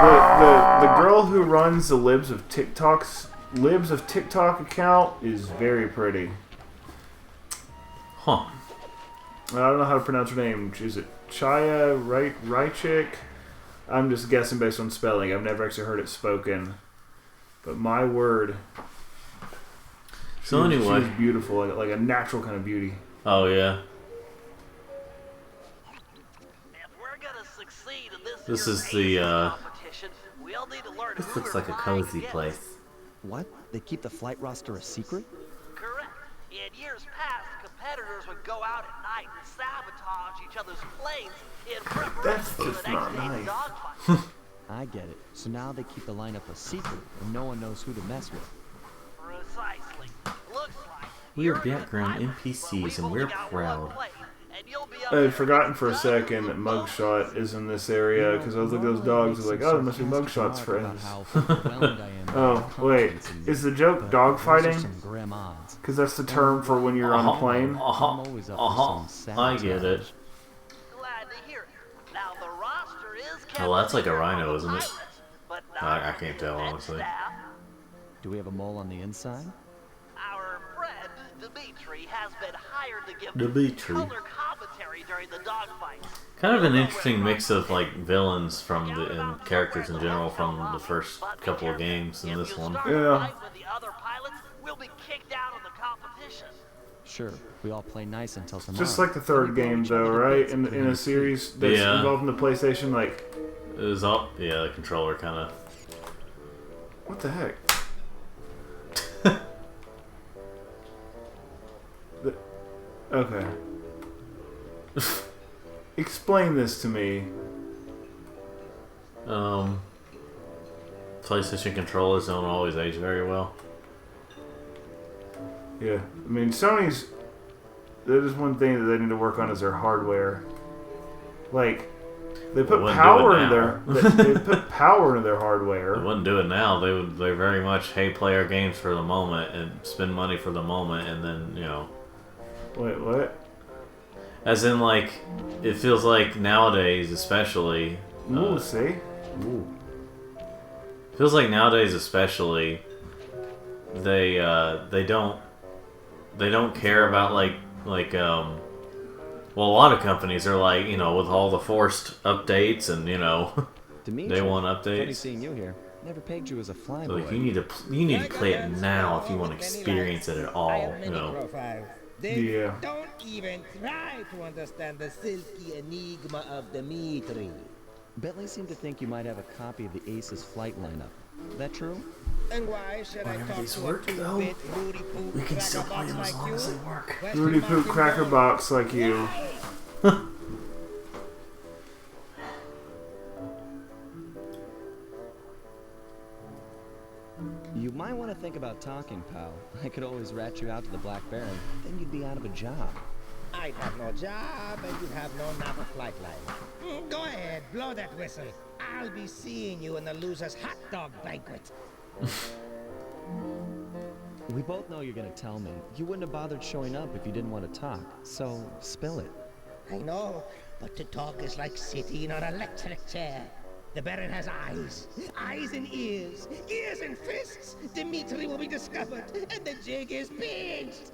The girl who runs the Libs of TikTok account is very pretty. Huh. I don't know how to pronounce her name. Is it Chaya Rychik? I'm just guessing based on spelling. I've never actually heard it spoken. But my word. She was beautiful, like a natural kind of beauty. Oh yeah. This is the this looks like a cozy place. What? They keep the flight roster a secret? Correct. In years past, competitors would go out at night and sabotage each other's planes in preparation for the next day's dogfight. I get it. So now they keep the lineup a secret, and no one knows who to mess with. Precisely. Looks like We are background NPCs and we're proud. I had forgotten for a second that Mugshot is in this area because I was looking at those dogs. I was like, oh, there must be Mugshot's friends. Oh, wait. Is the joke dog fighting? Because that's the term for when you're on a plane. I get it. glad to hear it. Now the roster is Oh, that's like a rhino, isn't it? I can't tell, honestly. Do we have a mole on the inside? Our friend Dimitri has been hired to give Dimitri. color commentary during the dogfights. Kind of an interesting mix of like villains from and characters in general from the first couple of games in this one. Yeah. With the other pilots, we'll be kicked out of the competition. Sure, we all play nice until tomorrow. Just like the third game, though, right? In a series that's involved in the PlayStation, like... It was all... Yeah, the controller kind of... What the heck? Okay. Explain this to me. PlayStation controllers don't always age very well. Yeah. I mean, Sony's... That is one thing that they need to work on is their hardware. Like... They put power in their they put power into their hardware. They wouldn't do it now. They very much play our games for the moment and spend money for the moment, and then Wait, what? As in, like, it feels like nowadays, especially. Ooh, see. Ooh. Feels like nowadays, especially, they don't care about well, a lot of companies are like, with all the forced updates and, Dimitri, they want updates. Funny seeing you here. Never pegged you as a flyboy. So, like, you need to play it now if you want to experience it at all, Yeah. Don't even try to understand the silky enigma of Dimitri. Bentley seemed to think you might have a copy of the Aces flight lineup. That true? And why should I talk these to work, a though, two-bit Rudy Poop we can still cracker play them box as like long you? as they work. Rudy Poop Cracker Box like you. You might want to think about talking, pal. I could always rat you out to the Black Baron. Then you'd be out of a job. I'd have no job and you'd have no Napa flight line. Go ahead, blow that whistle. I'll be seeing you in the loser's hot dog banquet. We both know you're gonna tell me. You wouldn't have bothered showing up if you didn't want to talk. So, spill it. I know, but to talk is like sitting on an electric chair. The Baron has eyes and ears and fists. Dimitri will be discovered, and the jig is pinched.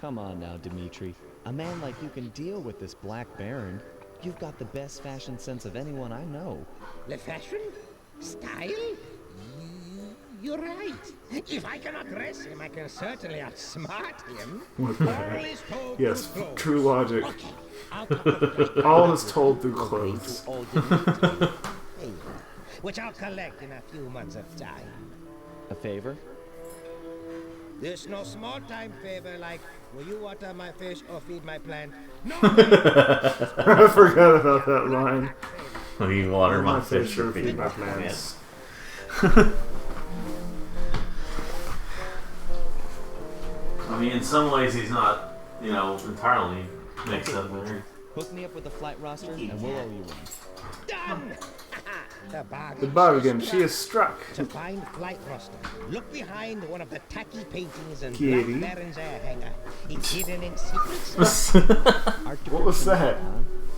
Come on now, Dimitri. A man like you can deal with this Black Baron. You've got the best fashion sense of anyone I know. The fashion? Style? You're right. If I cannot dress him, I can certainly outsmart him. All is told Yes, through clothes. true logic. Okay, I'll come up with All is told through clothes. to old Dimitri. Which I'll collect in a few months of time. A favor? There's no small time favor like, will you water my fish or feed my plant? No! I forgot about that line. Will you water my fish fish or or feed my plants? I mean, in some ways he's not, entirely mixed up there. Hook me up with the flight roster, and we'll owe you one. Done! The bargain. She is struck. To find flight roster, look behind one of the tacky paintings in Kitty. Black Baron's air hangar. It's hidden in secret. What was that?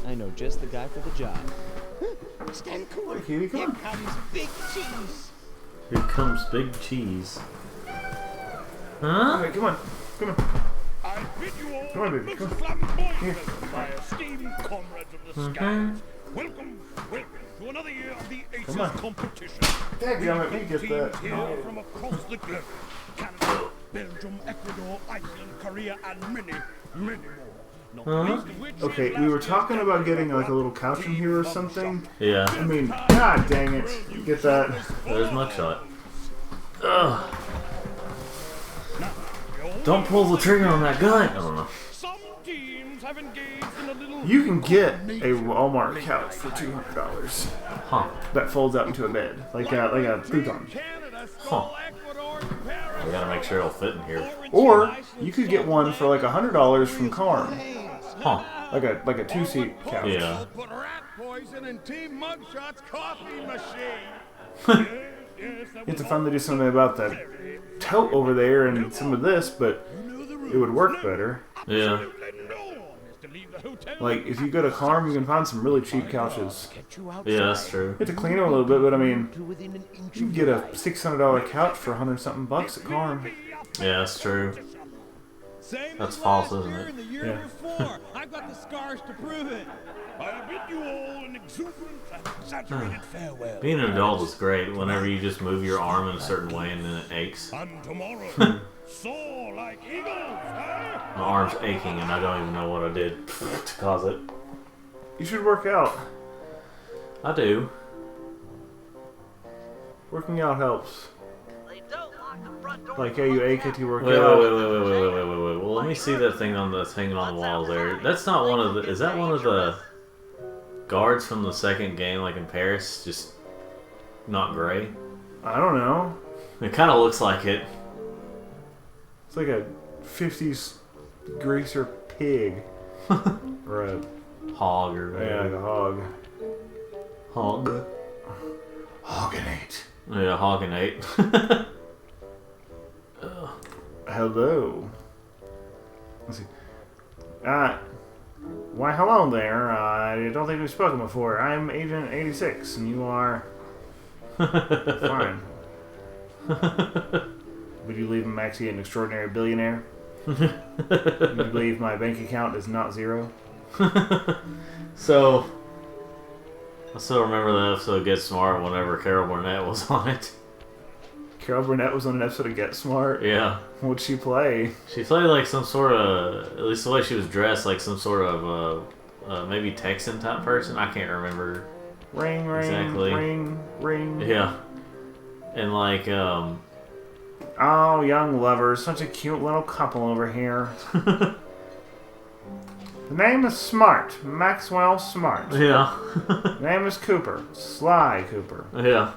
I know just the guy for the job. Stand cool. Kitty, Here come on. comes Big Cheese. Here comes Big Cheese. Huh? Alright, come on. Come on. I bid you all Come on, baby, most come on. flamboyant, my esteemed comrades of the skies. Welcome to another year of the Aces on. competition. Dadgummit, me get Teams that. here from across the globe. Canada, Belgium, Ecuador, Iceland, Korea, and many, many more. Not the least of which Okay, is we were last talking year's about getting like a little couch in here or something. Yeah. I mean, god dang it. Get that. There's my shot. Ugh. Now, you all Don't pull the trigger on that gun. I don't know. Some teams have engaged in a little You can get a Walmart couch for $200 Huh. that folds out into a bed, like a futon. Canada, Huh. Ecuador, Paris. I gotta make sure it'll fit in here. Or you could get one for like $100 from Carm, Huh. like a 2-seat couch. Yeah. Put rat poison in Team Mugshot's coffee machine. Yes, that It's was fun to do something about that tote over there and some of this, but it would work better. Yeah. absolutely no one is to leave the hotel. Like if you go to Carm, you can find some really cheap couches. Yeah, that's true. You have to clean them a little bit, but I mean, you can get a $600 couch for $100-something at Carm. Yeah, that's true. Same That's as false, last isn't year it? and the year Yeah. before. I've got the scars to prove it. I bid you all an exuberant and exaggerated farewell. Being an adult is great whenever you just move your arm in a certain way and then it aches. And tomorrow, soar like eagles, eh? My arm's aching and I don't even know what I did to cause it. You should work out. I do. Working out helps. They don't lock the front door. Like how you ache if you work Wait. out. Well, let me see that thing on the walls there. That's not one of the. Is that one of the guards from the second game, like in Paris? Just not gray. I don't know. It kind of looks like it. It's like a 50s greaser pig. Or a, Hog or yeah, like whatever. a hog. Hog. Hoganate. Yeah, Hoganate. Hello. Let's see. Why, hello there. I don't think we've spoken before. I'm Agent 86, and you are... Fine. Would you believe I'm actually an extraordinary billionaire? Would you believe my bank account is not zero? So, I still remember the episode Get Smart whenever Carol Burnett was on it. Carol Burnett was on an episode of Get Smart. Yeah. What'd she play? She played like some sort of, at least the way she was dressed, like some sort of maybe Texan type person. I can't remember. Ring, ring, Exactly. ring, ring. Yeah. And like, Oh, young lovers. Such a cute little couple over here. The name is Smart. Maxwell Smart. yeah. The name is Cooper. Sly Cooper. Yeah.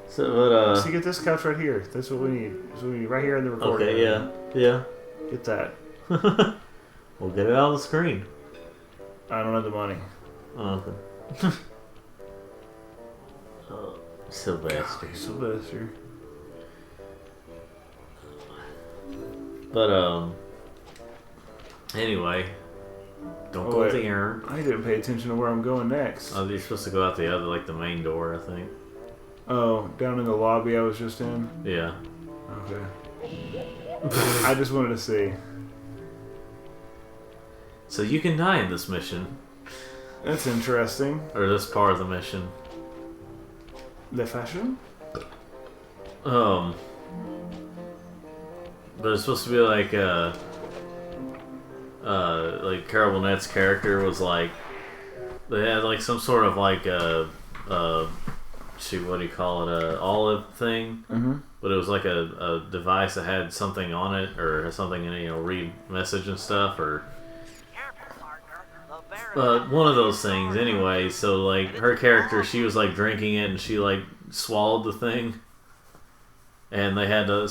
So, but, So you get this couch right here. That's what we need. That's what we need right here in the recording. okay, yeah. Yeah. Get that. We'll get it on the screen. I don't have the money. Oh, okay. Sylvester. Sylvester. But, anyway. Don't Oh, go wait. there. I didn't pay attention to where I'm going next. Oh, you're supposed to go out the other, like the main door, I think. Oh, down in the lobby I was just in? Yeah. Okay. I just wanted to see. So you can die in this mission, That's interesting. or this part of the mission. The fashion? But it's supposed to be like Carol Burnett's character was like, they had like some sort of like shoot, what do you call it, a olive thing, but it was like a device that had something on it, or has something in it, read message and stuff, or Careful, partner. The Baron one of those things anyway. So like her character, she was like drinking it and she like swallowed the thing, and they had to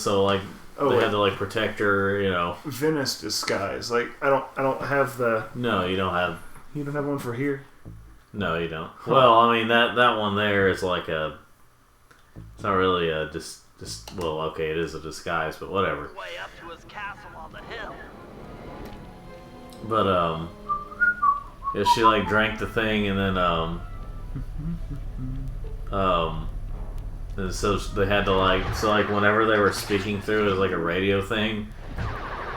they had to like protect her, Venice disguise. Like I don't have the. No, you don't have. You don't have one for here. No, you don't. Well, I mean that one there is like a. It's not really a well, okay, it is a disguise, but whatever. Way up to his castle on the hill. But yeah, she like drank the thing and then and so they had to like whenever they were speaking through it was like a radio thing.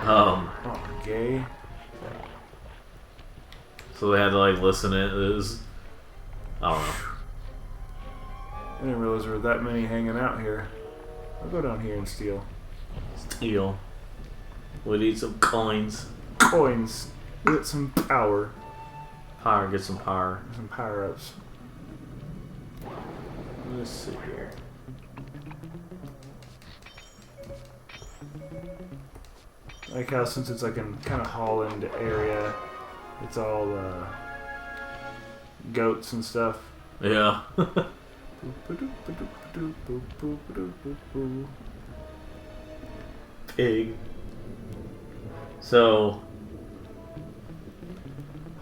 Oh, gay. So they had to like listen to it. It was, I don't know. I didn't realize there were that many hanging out here. I'll go down here and steal. Steal. We'd eat some coins. Coins. Get some power. Power, get some power. Some power-ups. Let's see here. I like how since it's like in kind of Holland area, it's all goats and stuff. Yeah. Pig. So.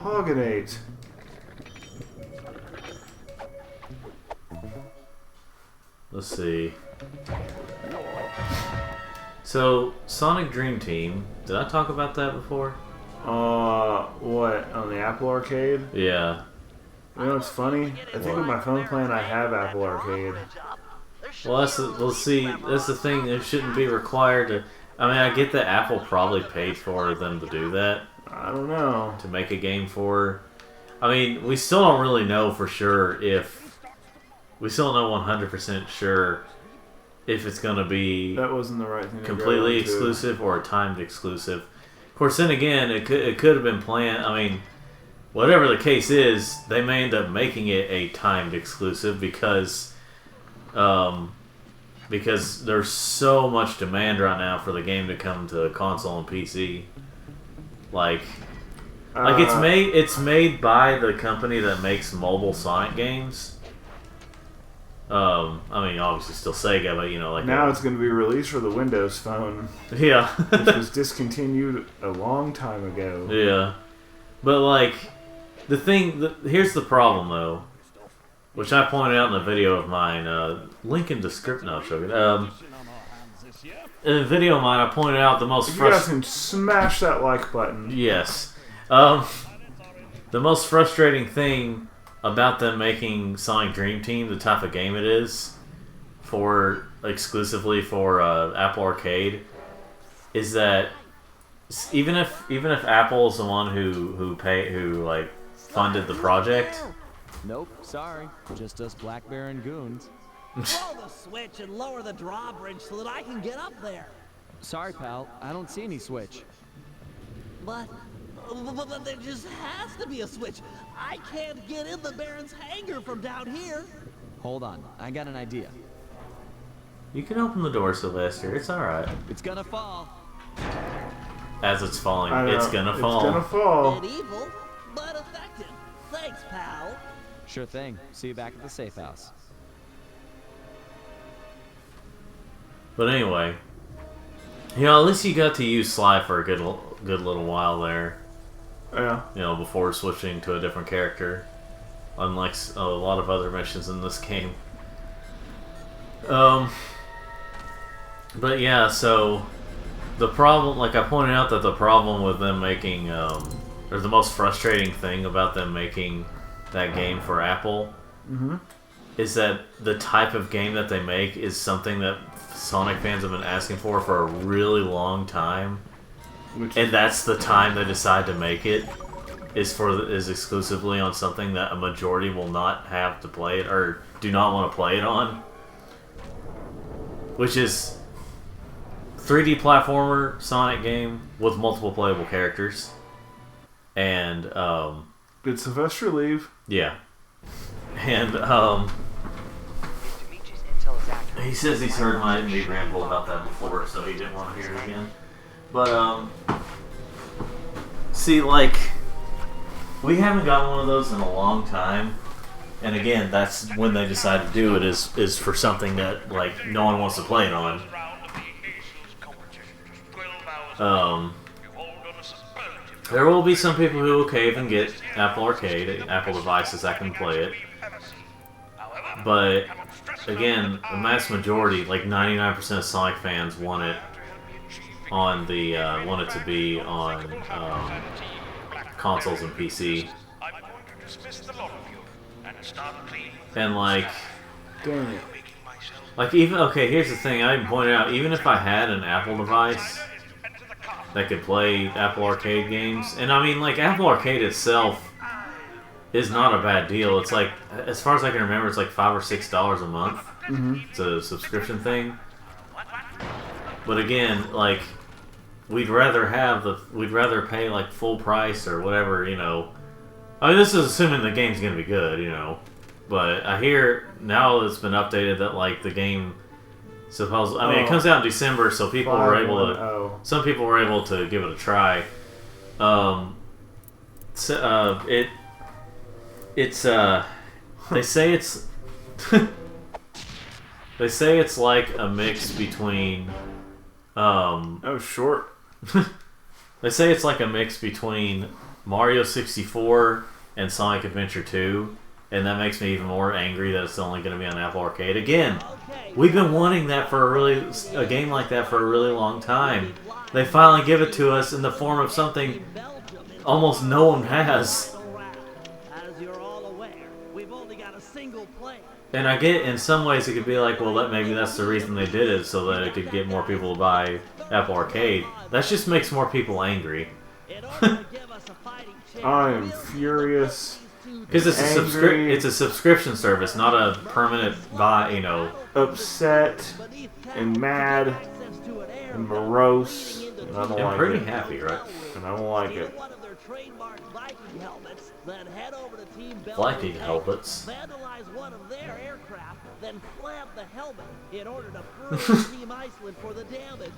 Hoggenate. Let's see. So, Sonic Dream Team. Did I talk about that before? What? On the Apple Arcade? Yeah. You know what's funny? I think with my phone plan I have Apple Arcade. Well, that's the thing. It shouldn't be required to. I mean, I get that Apple probably paid for them to do that. I don't know. To make a game for. I mean, we still don't really know for sure if. We still don't know 100% sure if it's going to be. That wasn't the right thing. Completely exclusive or a timed exclusive. Of course, then again, it could have been planned. I mean, whatever the case is, they may end up making it a timed exclusive because there's so much demand right now for the game to come to console and PC. Like it's made by the company that makes mobile Sonic games. I mean, obviously still Sega, but you know, like now it's going to be released for the Windows Phone. Yeah, which was discontinued a long time ago. Yeah, but like here's the problem though, which I pointed out in a video of mine. Link in description. No, joking. In a video of mine, I pointed out the most. You guys can smash that like button. Yes. The most frustrating thing about them making Sonic Dream Team the type of game it is exclusively for Apple Arcade is that even if Apple is the one who funded the project. Nope, sorry, just us Black Baron goons. Throw the switch and lower the drawbridge so that I can get up there. Sorry, pal, I don't see any switch. But there just has to be a switch. I can't get in the Baron's hangar from down here. Hold on, I got an idea. You can open the door, Sylvester. It's alright. It's gonna fall. As it's falling, it's gonna fall. It's gonna fall. Medieval, but effective. Thanks, pal. Sure thing. See you back at the safe house. But anyway, you know, at least you got to use Sly for a good little while there. Yeah. You know, before switching to a different character, unlike a lot of other missions in this game. But yeah, so the problem, like I pointed out, that the problem with them making, or the most frustrating thing about them making that game for Apple, is that the type of game that they make is something that Sonic fans have been asking for a really long time. And that's the time they decide to make it, is exclusively on something that a majority will not have to play it or do not want to play it on. Which is 3D platformer Sonic game with multiple playable characters. And did Sylvester leave? Yeah. And he says he's heard me ramble about that before, so he didn't want to hear it again. But, see, like, we haven't gotten one of those in a long time. And again, that's when they decide to do it, is for something that, like, no one wants to play it on. There will be some people who will cave and get Apple Arcade, Apple devices that can play it. But again, the mass majority, like 99% of Sonic fans, want it on the want it to be on consoles and PC. And like, Damn it. like even okay, here's the thing. I pointed out, even if I had an Apple device that could play Apple Arcade games, and I mean, like Apple Arcade itself is not a bad deal. It's like, as far as I can remember, it's like $5 or $6 a month. Mm-hmm. It's a subscription thing. But again, like, we'd rather pay like full price or whatever, you know. I mean, this is assuming the game's gonna be good, you know. But I hear now it's been updated that like the game it comes out in December, so people were able to. Some people were able to give it a try. They say it's they say it's like a mix between short. They say it's like a mix between Mario 64 and Sonic Adventure 2, and that makes me even more angry that it's only going to be on Apple Arcade. Again, we've been wanting that for a game like that for a really long time. They finally give it to us in the form of something almost no one has. As you're all aware, we've only got a single plane. And I get, in some ways, it could be like, well, maybe that's the reason they did it, so that it could get more people to buy Apple Arcade. That just makes more people angry. I am furious. Because it's a subscription service, not a permanent buy. You know, upset and mad and morose. And I don't like pretty it. happy, right? And I don't like it. Viking helmets. Vandalize one of their aircraft, then plant the helmet in order to prove Team Iceland for the damage.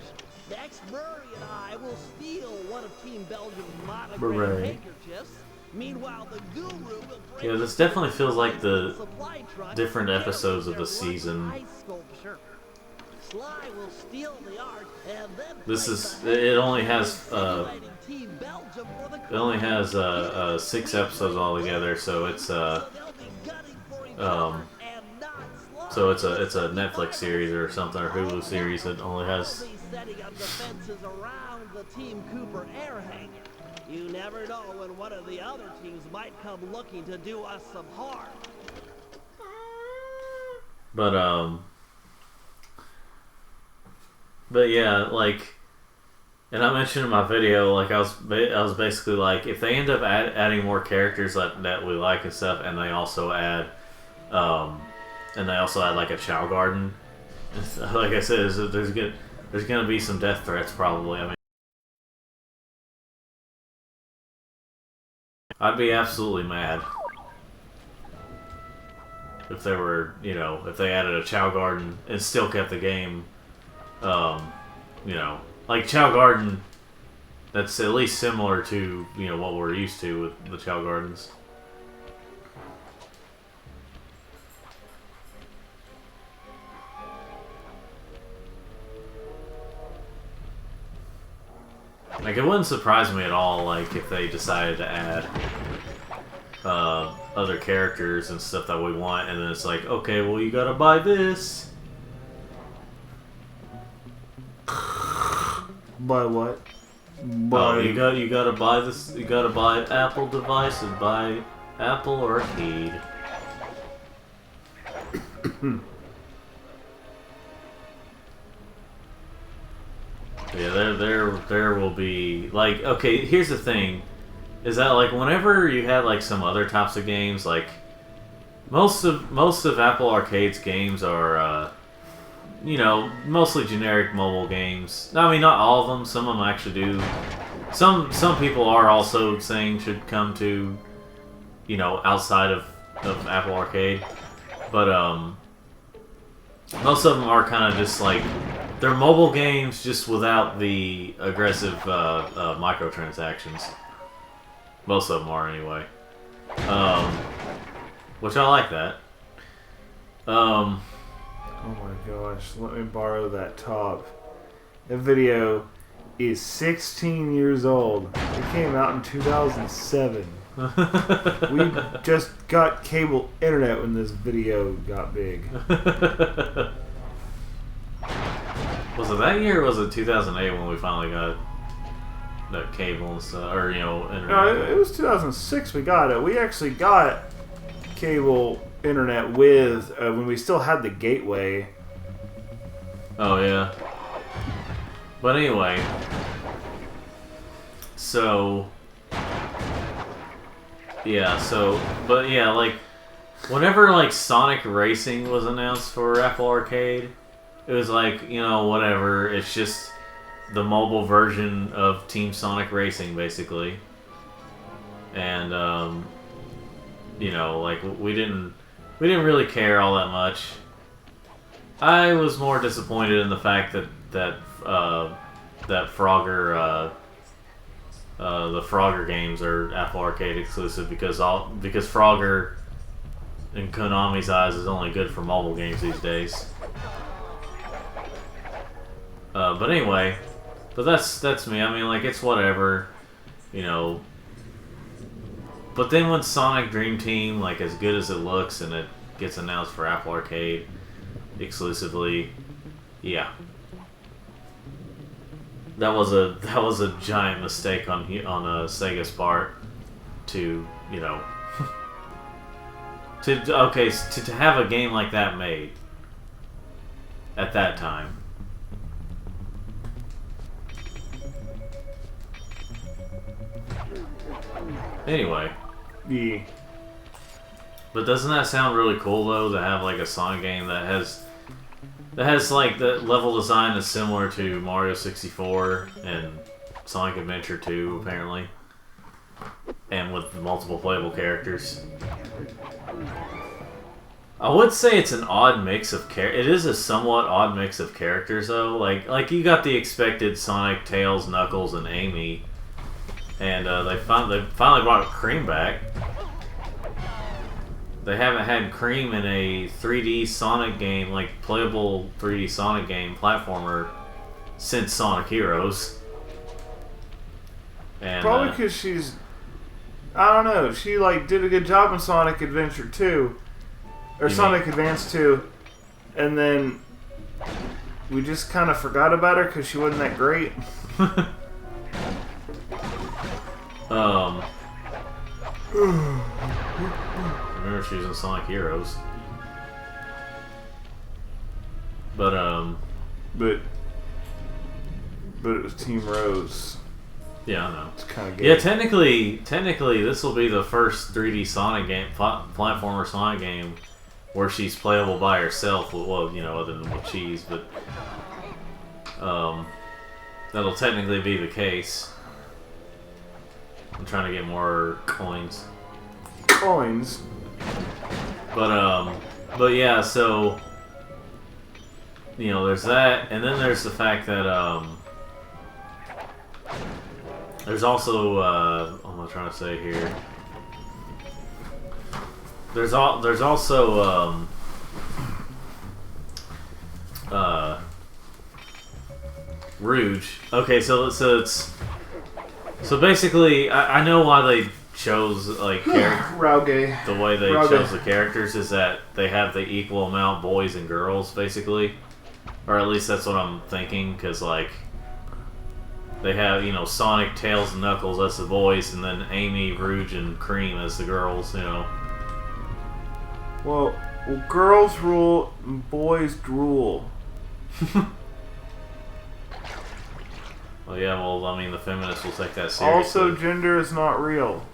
Next, Murray and I will steal one of Team Belgium's monogrammed handkerchiefs. Meanwhile, the Guru will Yeah, this definitely feels like the different episodes of the season. Sly will steal the art and then This is it only has 6 episodes altogether, so it's so it's a Netflix series or something, or Hulu series that only has. Setting up defenses around the Team Cooper air hangar. You never know when one of the other teams might come looking to do us some harm. But yeah, like, and I mentioned in my video, like I was basically like, if they end up adding more characters that we like and stuff, and they also add like a Chow Garden, like I said, there's gonna be some death threats probably. I mean, I'd be absolutely mad if they were, if they added a Chow Garden and still kept the game, like Chow Garden, that's at least similar to, what we're used to with the Chow Gardens. Like, it wouldn't surprise me at all, like, if they decided to add other characters and stuff that we want, and then it's like, okay, well, you gotta buy this. Buy what? You gotta buy this. You gotta buy an Apple device and buy Apple Arcade. Yeah, there will be, like, okay, here's the thing, is that, like, whenever you have, like, some other types of games, like, most of Apple Arcade's games are, mostly generic mobile games. I mean, not all of them. Some of them actually do. Some people are also saying should come to, outside of Apple Arcade, but most of them are kind of just like, they're mobile games just without the aggressive microtransactions. Most of them are anyway, which I like that. Oh my gosh, let me borrow that top. That video is 16 years old. It came out in 2007. We just got cable internet when this video got big. Was it that year or was it 2008 when we finally got that cable and stuff? Or, you know, internet? No, it was 2006 we got it. We actually got cable internet with, when we still had the gateway. Oh, yeah. But anyway. So... Yeah, so... But yeah, like... Whenever, like, Sonic Racing was announced for Apple Arcade, it was like, you know, whatever. It's just the mobile version of Team Sonic Racing, basically. And, you know, like, we didn't really care all that much. I was more disappointed in the fact that Frogger, the Frogger games are Apple Arcade exclusive because Frogger, in Konami's eyes, is only good for mobile games these days. But anyway, that's me. I mean, like, it's whatever, you know. But then when Sonic Dream Team, like, as good as it looks, and it gets announced for Apple Arcade exclusively, yeah, that was a giant mistake on Sega's part to, you know, to have a game like that made at that time. Anyway. Yeah. But doesn't that sound really cool though, to have like a Sonic game that has like the level design is similar to Mario 64 and Sonic Adventure 2 apparently, and with multiple playable characters. I would say it's an odd mix of it is a somewhat odd mix of characters though. Like you got the expected Sonic, Tails, Knuckles, and Amy, and they finally brought Cream back. They haven't had Cream in a 3D Sonic game, like playable 3D Sonic game platformer, since Sonic Heroes. And, probably because she's, I don't know, she like did a good job in Sonic Adventure 2, or Sonic Advance 2, and then we just kind of forgot about her because she wasn't that great. I remember she was in Sonic Heroes. But it was Team Rose. Yeah, I know. It's kind of gay. Yeah, technically, this will be the first 3D Sonic game, platformer Sonic game, where she's playable by herself. Well, you know, other than with Cheese, but that'll technically be the case. I'm trying to get more coins. Coins. But yeah, so you know, there's that, and then there's the fact that there's also what am I trying to say here? There's also Rouge. Okay, so basically I know why they chose like the way they chose the characters is that they have the equal amount boys and girls basically, or at least that's what I'm thinking, because like they have, you know, Sonic, Tails, and Knuckles as the boys, and then Amy, Rouge, and Cream as the girls, you know. Well, girls rule, boys drool. Well, yeah, well, I mean, the feminists will take that seriously. Also, gender is not real,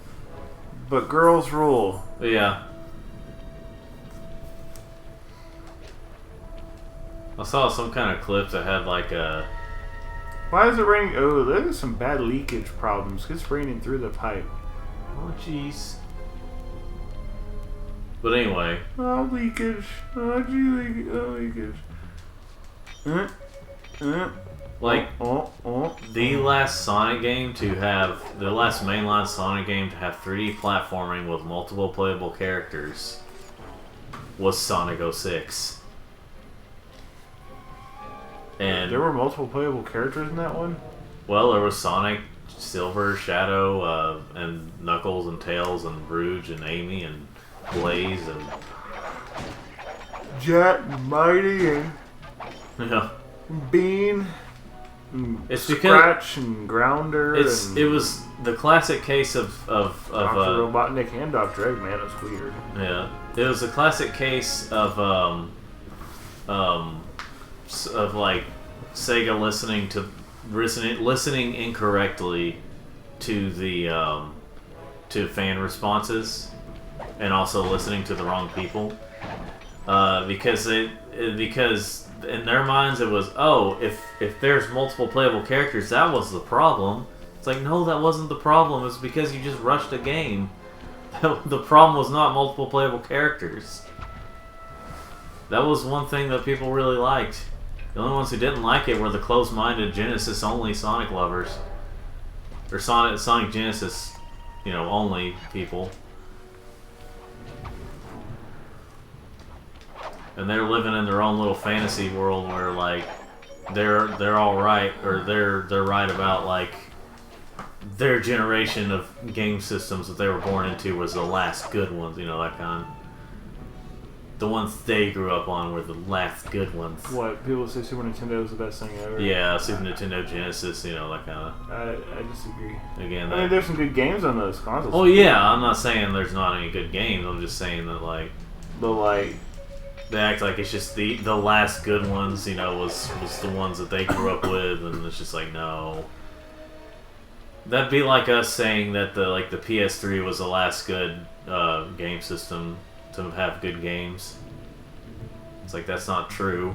but girls rule. Yeah. I saw some kind of clip that had like a... Why is it raining? Oh, there's some bad leakage problems. It's raining through the pipe. Oh, jeez. But anyway. Oh, leakage. Oh, gee, leakage. Like, the last Sonic game to have, the last mainline Sonic game to have 3D platforming with multiple playable characters was Sonic 06. And there were multiple playable characters in that one? Well, there was Sonic, Silver, Shadow, and Knuckles and Tails and Rouge and Amy and Blaze and Jet and Mighty and yeah. Bean. It's because Scratch and Grounder. it was the classic case of Dr. Robotnik and Dr. Eggman. It's weird. yeah. It was a classic case of like Sega listening incorrectly to the to fan responses, and also listening to the wrong people, because in their minds it was, oh, if there's multiple playable characters, that was the problem. It's like, no, that wasn't the problem. It's because you just rushed a game. The problem was not multiple playable characters. That was one thing that people really liked. The only ones who didn't like it were the closed-minded Genesis-only Sonic lovers. Or Sonic Genesis, only people. And they're living in their own little fantasy world where, like, they're all right, or they're right about, like, their generation of game systems that they were born into was the last good ones, that kind. The ones they grew up on were the last good ones. What, people say Super Nintendo is the best thing ever? Yeah, Super Nintendo, Genesis, that kind of. I disagree. Again, I mean, there's some good games on those consoles. Oh yeah, I'm not saying there's not any good games. I'm just saying that, like, but like, they act like it's just the last good ones. Was the ones that they grew up with, and it's just like, no. That'd be like us saying that the PS3 was the last good game system to have good games. It's like, that's not true.